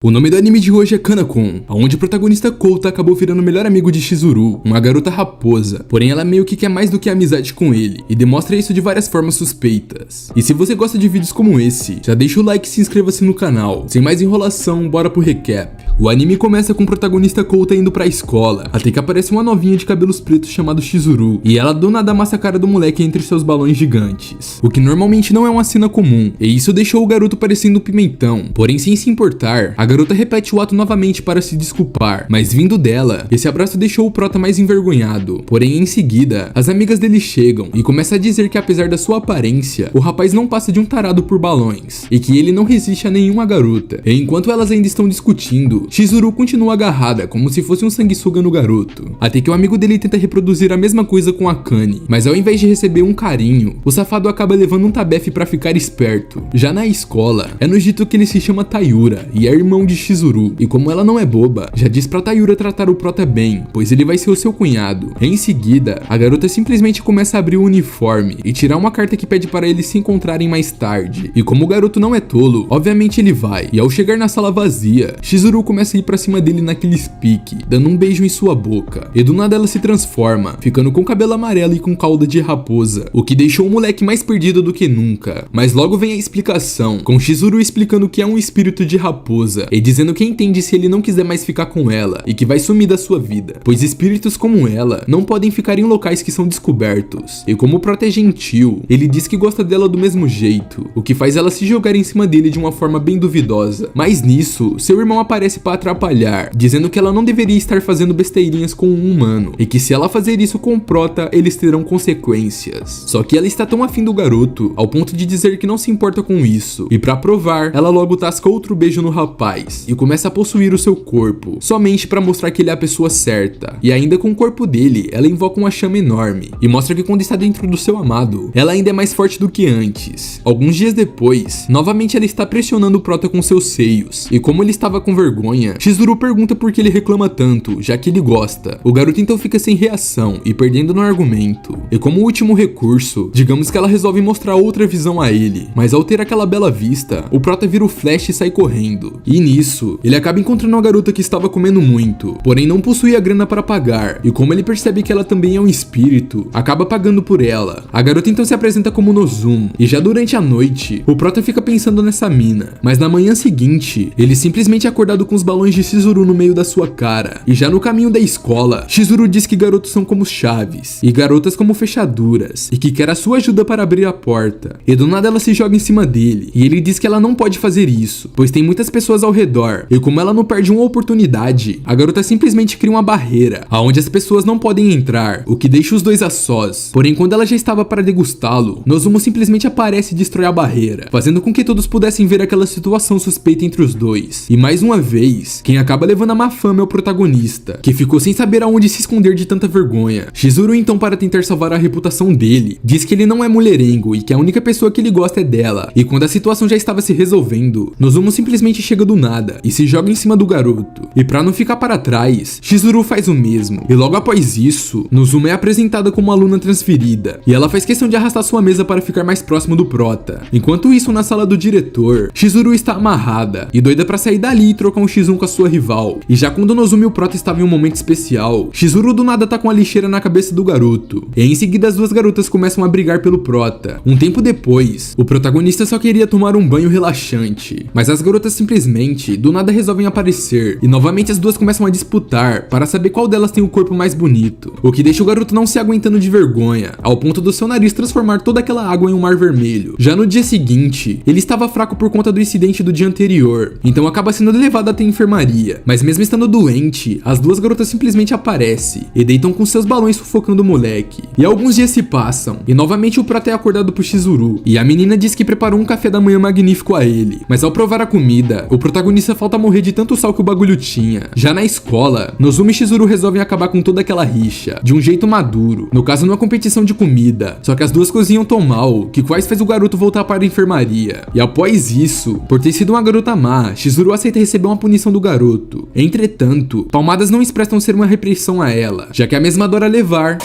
O nome do anime de hoje é Kanna-kun, onde o protagonista Kouta acabou virando o melhor amigo de Chizuru, uma garota raposa, porém ela meio que quer mais do que amizade com ele, e demonstra isso de várias formas suspeitas. E se você gosta de vídeos como esse, já deixa o like e se inscreva-se no canal. Sem mais enrolação, bora pro recap. O anime começa com o protagonista Kouta indo pra escola, até que aparece uma novinha de cabelos pretos chamada Chizuru, e ela do nada amassa a cara do moleque entre seus balões gigantes, o que normalmente não é uma cena comum, e isso deixou o garoto parecendo um pimentão. Porém, sem se importar, a garota repete o ato novamente para se desculpar, mas vindo dela, esse abraço deixou o prota mais envergonhado. Porém, em seguida, as amigas dele chegam e começam a dizer que apesar da sua aparência, o rapaz não passa de um tarado por balões, e que ele não resiste a nenhuma garota. E enquanto elas ainda estão discutindo, Chizuru continua agarrada como se fosse um sanguessuga no garoto, até que o amigo dele tenta reproduzir a mesma coisa com a Akane, mas ao invés de receber um carinho, o safado acaba levando um tabefe pra ficar esperto. Já na escola, é no dito que ele se chama Tayura e é irmão de Chizuru, e como ela não é boba, já diz pra Tayura tratar o prota bem, pois ele vai ser o seu cunhado. Em seguida, a garota simplesmente começa a abrir o uniforme e tirar uma carta que pede para eles se encontrarem mais tarde, e como o garoto não é tolo, obviamente ele vai, e ao chegar na sala vazia, Chizuru começa a ir pra cima dele naquele pique, dando um beijo em sua boca, e do nada ela se transforma, ficando com cabelo amarelo e com cauda de raposa, o que deixou o moleque mais perdido do que nunca. Mas logo vem a explicação, com Chizuru explicando que é um espírito de raposa, e dizendo que entende se ele não quiser mais ficar com ela, e que vai sumir da sua vida, pois espíritos como ela não podem ficar em locais que são descobertos. E como o prota é gentil, ele diz que gosta dela do mesmo jeito, o que faz ela se jogar em cima dele de uma forma bem duvidosa. Mas nisso, seu irmão aparece para atrapalhar, dizendo que ela não deveria estar fazendo besteirinhas com um humano, e que se ela fazer isso com o prota, eles terão consequências. Só que ela está tão afim do garoto, ao ponto de dizer que não se importa com isso, e pra provar, ela logo tasca outro beijo no rapaz, e começa a possuir o seu corpo, somente para mostrar que ele é a pessoa certa. E ainda com o corpo dele, ela invoca uma chama enorme, e mostra que quando está dentro do seu amado, ela ainda é mais forte do que antes. Alguns dias depois, novamente ela está pressionando o prota com seus seios, e como ele estava com vergonha, Chizuru pergunta por que ele reclama tanto, já que ele gosta. O garoto então fica sem reação e perdendo no argumento. E como último recurso, digamos que ela resolve mostrar outra visão a ele, mas ao ter aquela bela vista, o prota vira o flash e sai correndo. E nisso, ele acaba encontrando uma garota que estava comendo muito, porém não possuía grana para pagar, e como ele percebe que ela também é um espírito, acaba pagando por ela. A garota então se apresenta como Nozomu, e já durante a noite, o prota fica pensando nessa mina, mas na manhã seguinte, ele simplesmente é acordado com os balões de Chizuru no meio da sua cara. E já no caminho da escola, Chizuru diz que garotos são como chaves, e garotas como fechaduras, e que quer a sua ajuda para abrir a porta. E do nada ela se joga em cima dele, e ele diz que ela não pode fazer isso, pois tem muitas pessoas ao redor, e como ela não perde uma oportunidade, a garota simplesmente cria uma barreira, aonde as pessoas não podem entrar, o que deixa os dois a sós. Porém, quando ela já estava para degustá-lo, Nozomu simplesmente aparece e destrói a barreira, fazendo com que todos pudessem ver aquela situação suspeita entre os dois. E mais uma vez, quem acaba levando a má fama é o protagonista, que ficou sem saber aonde se esconder de tanta vergonha. Chizuru então, para tentar salvar a reputação dele, diz que ele não é mulherengo e que a única pessoa que ele gosta é dela. E quando a situação já estava se resolvendo, Nozomu simplesmente chega do nada e se joga em cima do garoto. E pra não ficar para trás, Chizuru faz o mesmo. E logo após isso, Nozomu é apresentada como aluna transferida, e ela faz questão de arrastar sua mesa para ficar mais próximo do prota. Enquanto isso, na sala do diretor, Chizuru está amarrada e doida pra sair dali e trocar um x1 com a sua rival. E já quando Nozomu e o prota estavam em um momento especial, Chizuru do nada tá com a lixeira na cabeça do garoto. E em seguida as duas garotas começam a brigar pelo prota. Um tempo depois, o protagonista só queria tomar um banho relaxante, mas as garotas simplesmente do nada resolvem aparecer, e novamente as duas começam a disputar para saber qual delas tem o corpo mais bonito, o que deixa o garoto não se aguentando de vergonha, ao ponto do seu nariz transformar toda aquela água em um mar vermelho. Já no dia seguinte, ele estava fraco por conta do incidente do dia anterior, então acaba sendo levado até a enfermaria, mas mesmo estando doente, as duas garotas simplesmente aparecem e deitam com seus balões sufocando o moleque. E alguns dias se passam, e novamente o prota é acordado por Chizuru, e a menina diz que preparou um café da manhã magnífico a ele, mas ao provar a comida, o protagonista falta morrer de tanto sal que o bagulho tinha. Já na escola, Nozomu e Chizuru resolvem acabar com toda aquela rixa, de um jeito maduro, no caso numa competição de comida, só que as duas cozinham tão mal, que quase faz o garoto voltar para a enfermaria. E após isso, por ter sido uma garota má, Chizuru aceita receber uma punição do garoto. Entretanto, palmadas não expressam ser uma repressão a ela, já que a mesma adora levar.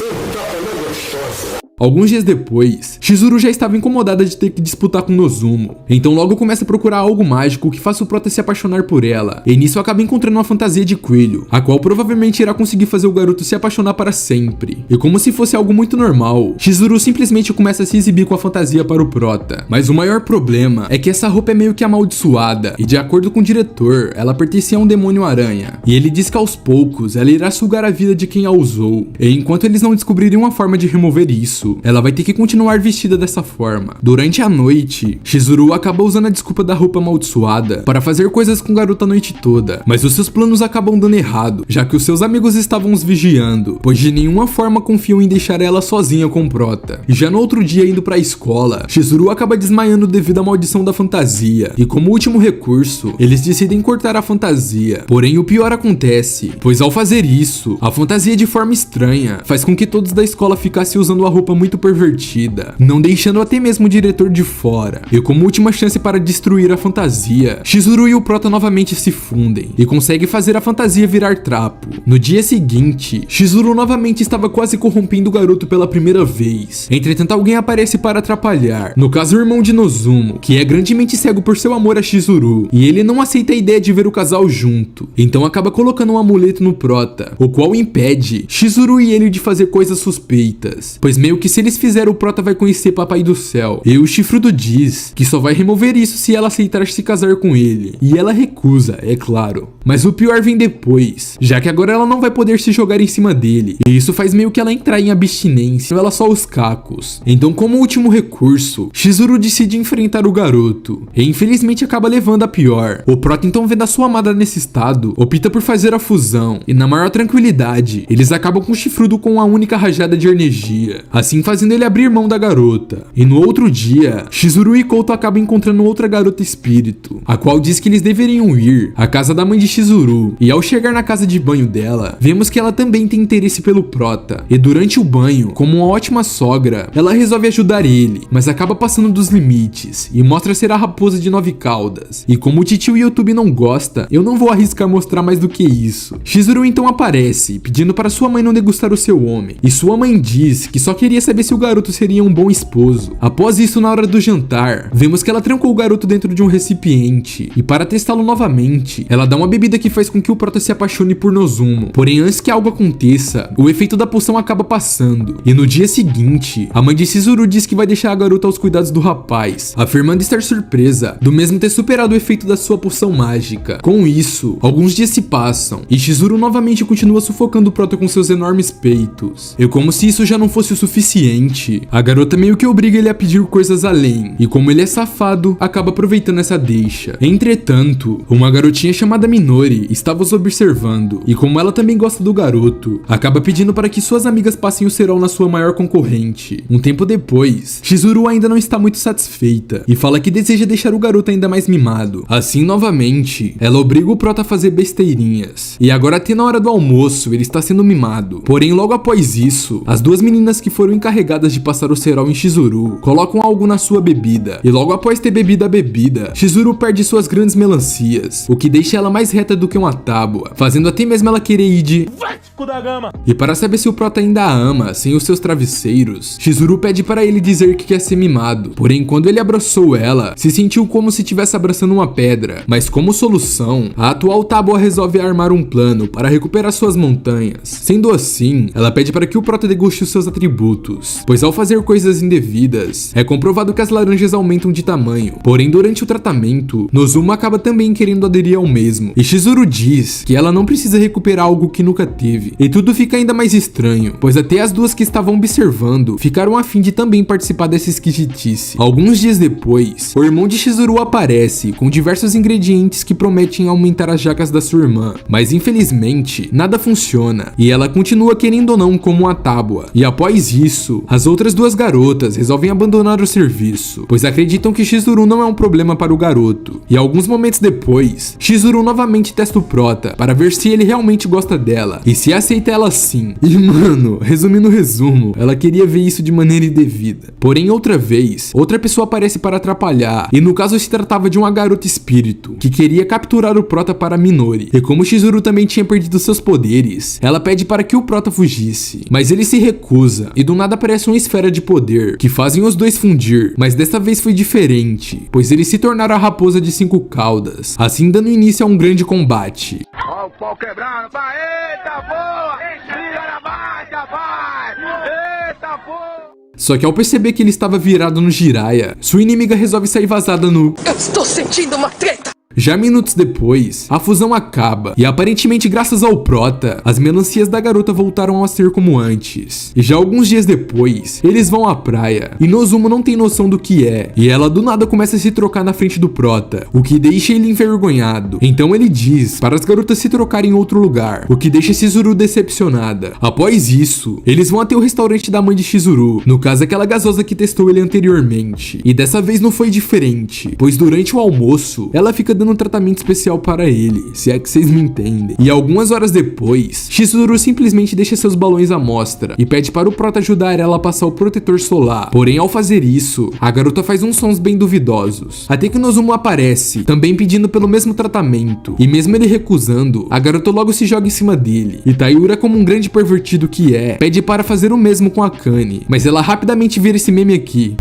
Alguns dias depois, Chizuru já estava incomodada de ter que disputar com Nozumo, então logo começa a procurar algo mágico que faça o prota se apaixonar por ela, e nisso acaba encontrando uma fantasia de coelho, a qual provavelmente irá conseguir fazer o garoto se apaixonar para sempre. E como se fosse algo muito normal, Chizuru simplesmente começa a se exibir com a fantasia para o prota. Mas o maior problema é que essa roupa é meio que amaldiçoada, e de acordo com o diretor, ela pertencia a um demônio aranha, e ele diz que aos poucos ela irá sugar a vida de quem a usou, e enquanto eles não descobrirem uma forma de remover isso, ela vai ter que continuar vestida dessa forma. Durante a noite, Chizuru acaba usando a desculpa da roupa amaldiçoada para fazer coisas com o garoto a noite toda, mas os seus planos acabam dando errado, já que os seus amigos estavam os vigiando, pois de nenhuma forma confiam em deixar ela sozinha com o prota. E já no outro dia, indo pra escola, Chizuru acaba desmaiando devido à maldição da fantasia, e como último recurso, eles decidem cortar a fantasia. Porém, o pior acontece, pois ao fazer isso, a fantasia de forma estranha faz com que todos da escola ficassem usando a roupa muito pervertida, não deixando até mesmo o diretor de fora. E como última chance para destruir a fantasia, Chizuru e o prota novamente se fundem e conseguem fazer a fantasia virar trapo. No dia seguinte, Chizuru novamente estava quase corrompendo o garoto pela primeira vez. Entretanto, alguém aparece para atrapalhar. No caso, o irmão de Nozumo, que é grandemente cego por seu amor a Chizuru, e ele não aceita a ideia de ver o casal junto. Então acaba colocando um amuleto no prota, o qual impede Chizuru e ele de fazer coisas suspeitas, pois meio que se eles fizerem, o prota vai conhecer Papai do Céu. E o Chifrudo diz que só vai remover isso se ela aceitar se casar com ele, e ela recusa, é claro. Mas o pior vem depois, já que agora ela não vai poder se jogar em cima dele, e isso faz meio que ela entrar em abstinência, ela só os cacos. Então, como último recurso, Chizuru decide enfrentar o garoto, e infelizmente acaba levando a pior. O prota, então, vendo a sua amada nesse estado, opta por fazer a fusão, e na maior tranquilidade, eles acabam com o Chifrudo com a única rajada de energia, assim fazendo ele abrir mão da garota. E no outro dia, Chizuru e Kouto acabam encontrando outra garota espírito, a qual diz que eles deveriam ir à casa da mãe de Chizuru, e ao chegar na casa de banho dela, vemos que ela também tem interesse pelo prota, e durante o banho, como uma ótima sogra, ela resolve ajudar ele, mas acaba passando dos limites, e mostra ser a raposa de 9 caudas. E como o titio YouTube não gosta, eu não vou arriscar mostrar mais do que isso. Chizuru então aparece, pedindo para sua mãe não degustar o seu homem, e sua mãe diz que só queria saber se o garoto seria um bom esposo. Após isso, na hora do jantar, vemos que ela trancou o garoto dentro de um recipiente, e para testá-lo novamente, ela dá uma bebida que faz com que o prota se apaixone por Nozumo. Porém, antes que algo aconteça, o efeito da poção acaba passando, e no dia seguinte, a mãe de Chizuru diz que vai deixar a garota aos cuidados do rapaz, afirmando estar surpresa do mesmo ter superado o efeito da sua poção mágica. Com isso, alguns dias se passam, e Chizuru novamente continua sufocando o prota com seus enormes peitos. E como se isso já não fosse o suficiente, a garota meio que obriga ele a pedir coisas além, e como ele é safado, acaba aproveitando essa deixa. Entretanto, uma garotinha chamada Minori estava os observando, e como ela também gosta do garoto, acaba pedindo para que suas amigas passem o cerol na sua maior concorrente. Um tempo depois, Chizuru ainda não está muito satisfeita, e fala que deseja deixar o garoto ainda mais mimado. Assim, novamente, ela obriga o prota a fazer besteirinhas, e agora até na hora do almoço, ele está sendo mimado. Porém, logo após isso, as duas meninas que foram encarregadas de passar o cerol em Chizuru colocam algo na sua bebida, e logo após ter bebido a bebida, Chizuru perde suas grandes melancias, o que deixa ela mais reta do que uma tábua, fazendo até mesmo ela querer ir de Vasco da Gama. E para saber se o prota ainda a ama sem os seus travesseiros, Chizuru pede para ele dizer que quer ser mimado. Porém, quando ele abraçou ela, se sentiu como se estivesse abraçando uma pedra, mas como solução, a atual tábua resolve armar um plano para recuperar suas montanhas. Sendo assim, ela pede para que o prota deguste os seus atributos, pois ao fazer coisas indevidas, é comprovado que as laranjas aumentam de tamanho. Porém, durante o tratamento, Nozumo acaba também querendo aderir ao mesmo, e Chizuru diz que ela não precisa recuperar algo que nunca teve, e tudo fica ainda mais estranho, pois até as duas que estavam observando ficaram a fim de também participar dessa esquisitice. Alguns dias depois, o irmão de Chizuru aparece com diversos ingredientes que prometem aumentar as jacas da sua irmã, mas infelizmente nada funciona, e ela continua querendo ou não como uma tábua. E após isso, as outras duas garotas resolvem abandonar o serviço, pois acreditam que Chizuru não é um problema para o garoto. E alguns momentos depois, Chizuru novamente testa o prota para ver se ele realmente gosta dela e se aceita ela sim. E mano, resumindo o resumo, ela queria ver isso de maneira indevida. Porém, outra vez, outra pessoa aparece para atrapalhar, e no caso se tratava de uma garota espírito que queria capturar o prota para Minori. E como Chizuru também tinha perdido seus poderes, ela pede para que o prota fugisse, mas ele se recusa, e do nada nada aparece uma esfera de poder, que fazem os dois fundir, mas dessa vez foi diferente, pois eles se tornaram a raposa de 5 caudas, assim dando início a um grande combate. Ó o pau quebrando, vai, eita boa, liga na marcha, vai, eita boa. Só que ao perceber que ele estava virado no Jiraiya, sua inimiga resolve sair vazada no... Eu estou sentindo uma treta! Já minutos depois, a fusão acaba, e aparentemente graças ao Prota, as melancias da garota voltaram a ser como antes. E já alguns dias depois, eles vão à praia, e Nozumo não tem noção do que é, e ela do nada começa a se trocar na frente do Prota, o que deixa ele envergonhado. Então ele diz para as garotas se trocarem em outro lugar, o que deixa Chizuru decepcionada. Após isso, eles vão até o restaurante da mãe de Chizuru, no caso aquela gasosa que testou ele anteriormente, e dessa vez não foi diferente, pois durante o almoço, ela fica dando um tratamento especial para ele, se é que vocês me entendem. E algumas horas depois, Chizuru simplesmente deixa seus balões à mostra e pede para o Prota ajudar ela a passar o protetor solar. Porém, ao fazer isso, a garota faz uns sons bem duvidosos. Até que Nozumo aparece, também pedindo pelo mesmo tratamento. E mesmo ele recusando, a garota logo se joga em cima dele. E Tayura, como um grande pervertido que é, pede para fazer o mesmo com a Kane. Mas ela rapidamente vira esse meme aqui.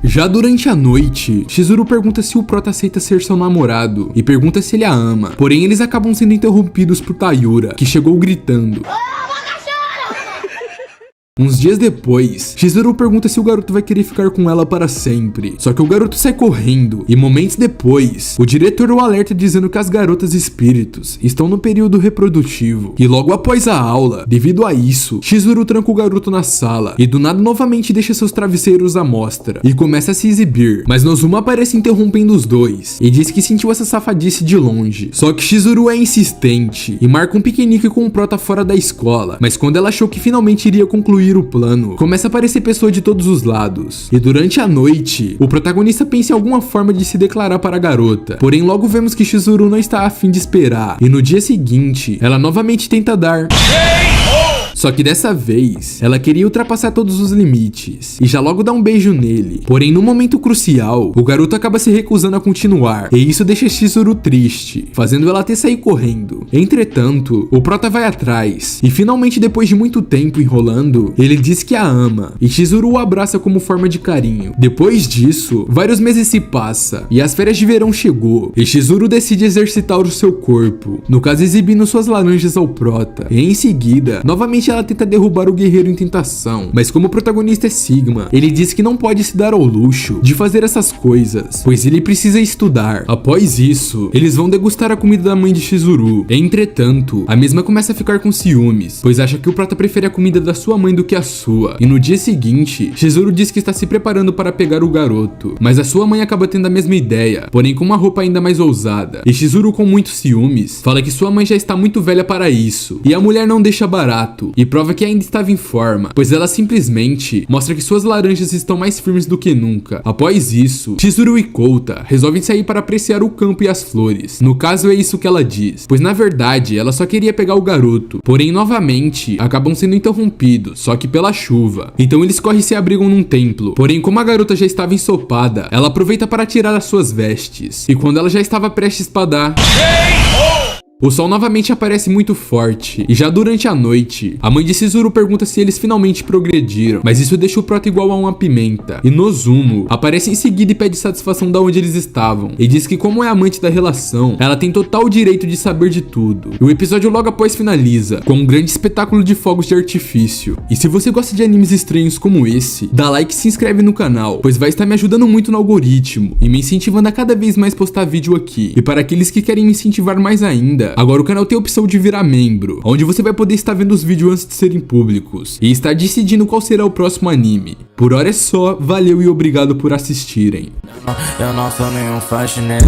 Já durante a noite, Chizuru pergunta se o Prota aceita ser seu namorado e pergunta se ele a ama. Porém, eles acabam sendo interrompidos por Tayura, que chegou gritando. Uns dias depois, Chizuru pergunta se o garoto vai querer ficar com ela para sempre. Só que o garoto sai correndo, e momentos depois, o diretor o alerta dizendo que as garotas espíritos estão no período reprodutivo. E logo após a aula, devido a isso, Chizuru tranca o garoto na sala, e do nada novamente deixa seus travesseiros à mostra, e começa a se exibir. Mas Nozumo aparece interrompendo os dois, e diz que sentiu essa safadice de longe. Só que Chizuru é insistente, e marca um piquenique com o Prota fora da escola. Mas quando ela achou que finalmente iria concluir o plano, começa a aparecer pessoa de todos os lados. E durante a noite, o protagonista pensa em alguma forma de se declarar para a garota. Porém, logo vemos que Chizuru não está a fim de esperar. E no dia seguinte, ela novamente tenta dar... Só que dessa vez, ela queria ultrapassar todos os limites, e já logo dá um beijo nele. Porém, no momento crucial, o garoto acaba se recusando a continuar, e isso deixa Chizuru triste, fazendo ela até sair correndo. Entretanto, o Prota vai atrás, e finalmente depois de muito tempo enrolando, ele diz que a ama, e Chizuru o abraça como forma de carinho. Depois disso, vários meses se passam, e as férias de verão chegou, e Chizuru decide exercitar o seu corpo, no caso exibindo suas laranjas ao Prota, e em seguida, novamente ela tenta derrubar o guerreiro em tentação, mas como o protagonista é Sigma, ele diz que não pode se dar ao luxo de fazer essas coisas, pois ele precisa estudar. Após isso, eles vão degustar a comida da mãe de Chizuru. Entretanto, a mesma começa a ficar com ciúmes, pois acha que o Prota prefere a comida da sua mãe do que a sua. E no dia seguinte, Chizuru diz que está se preparando para pegar o garoto, mas a sua mãe acaba tendo a mesma ideia, porém com uma roupa ainda mais ousada. E Chizuru, com muitos ciúmes, fala que sua mãe já está muito velha para isso, e a mulher não deixa barato, e prova que ainda estava em forma, pois ela simplesmente mostra que suas laranjas estão mais firmes do que nunca. Após isso, Chizuru e Kouta resolvem sair para apreciar o campo e as flores. No caso é isso que ela diz, pois na verdade ela só queria pegar o garoto, porém novamente acabam sendo interrompidos, só que pela chuva. Então eles correm e se abrigam num templo, porém como a garota já estava ensopada, ela aproveita para tirar as suas vestes, e quando ela já estava prestes para dar... O sol novamente aparece muito forte, e já durante a noite, a mãe de Chizuru pergunta se eles finalmente progrediram, mas isso deixa o Prota igual a uma pimenta. E Nozumo aparece em seguida e pede satisfação da onde eles estavam, e diz que como é amante da relação, ela tem total direito de saber de tudo. E o episódio logo após finaliza, com um grande espetáculo de fogos de artifício. E se você gosta de animes estranhos como esse, dá like e se inscreve no canal, pois vai estar me ajudando muito no algoritmo, e me incentivando a cada vez mais postar vídeo aqui. E para aqueles que querem me incentivar mais ainda, agora o canal tem a opção de virar membro, onde você vai poder estar vendo os vídeos antes de serem públicos e estar decidindo qual será o próximo anime. Por hora é só, valeu e obrigado por assistirem. Eu não sou nenhum faxineiro.